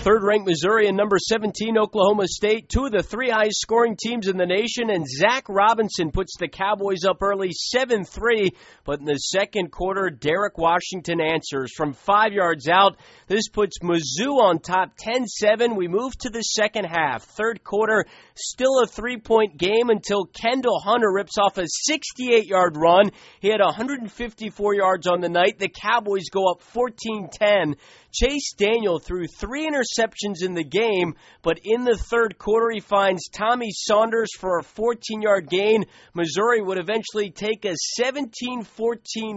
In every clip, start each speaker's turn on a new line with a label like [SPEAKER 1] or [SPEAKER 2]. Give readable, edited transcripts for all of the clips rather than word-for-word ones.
[SPEAKER 1] Third-ranked Missouri and number 17 Oklahoma State, two of the three highest scoring teams in the nation, and Zach Robinson puts the Cowboys up early 7-3, but in the second quarter, Derek Washington answers from 5 yards out. This puts Mizzou on top 10-7. We move to the second half. Third quarter, still a three-point game until Kendall Hunter rips off a 68-yard run. He had 154 yards on the night. The Cowboys go up 14-10. Chase Daniel threw 3 interceptions in the game, but in the third quarter he finds Tommy Saunders for a 14-yard gain. Missouri would eventually take a 17-14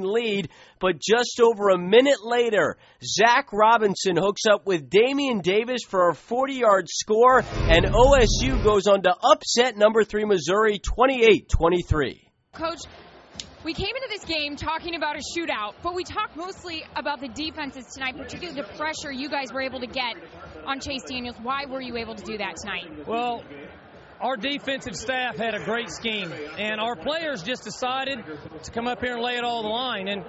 [SPEAKER 1] lead, but just over a minute later, Zach Robinson hooks up with Damian Davis for a 40-yard score, and OSU goes on to upset number 3 Missouri 28-23.
[SPEAKER 2] Coach, we came into this game talking about a shootout, but we talked mostly about the defenses tonight, particularly the pressure you guys were able to get on Chase Daniels. Why were you able to do that tonight?
[SPEAKER 3] Well, our defensive staff had a great scheme, and our players just decided to come up here and lay it all on the line, and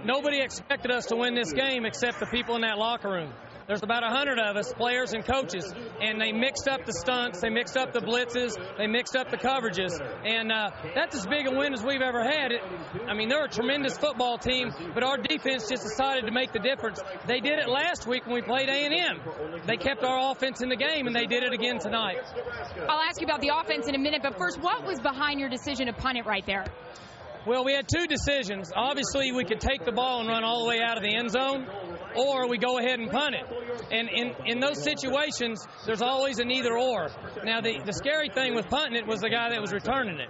[SPEAKER 3] nobody expected us to win this game except the people in that locker room. There's about 100 of us, players and coaches, and they mixed up the stunts, they mixed up the blitzes, they mixed up the coverages, and that's as big a win as we've ever had. They're a tremendous football team, but our defense just decided to make the difference. They did it last week when we played A&M. They kept our offense in the game, and they did it again tonight.
[SPEAKER 2] I'll ask you about the offense in a minute, but first, what was behind your decision to punt it right there?
[SPEAKER 3] Well, we had two decisions. Obviously, we could take the ball and run all the way out of the end zone, or we go ahead and punt it. And in those situations, there's always an either-or. Now, the scary thing with punting it was the guy that was returning it.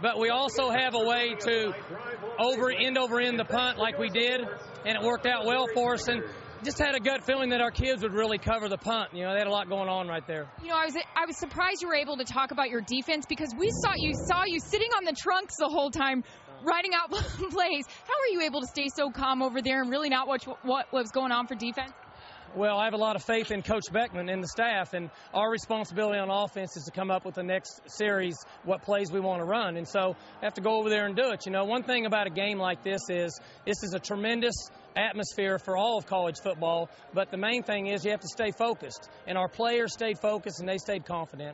[SPEAKER 3] But we also have a way to end over end the punt like we did, and it worked out well for us. And just had a gut feeling that our kids would really cover the punt. They had a lot going on right there.
[SPEAKER 2] I was surprised you were able to talk about your defense because we saw you sitting on the trunks the whole time, writing out plays. How were you able to stay so calm over there and really not watch what was going on for defense?
[SPEAKER 3] Well, I have a lot of faith in Coach Beckman and the staff, and our responsibility on offense is to come up with the next series, what plays we want to run. And so I have to go over there and do it. One thing about a game like this is a tremendous atmosphere for all of college football, but the main thing is you have to stay focused. And our players stayed focused, and they stayed confident.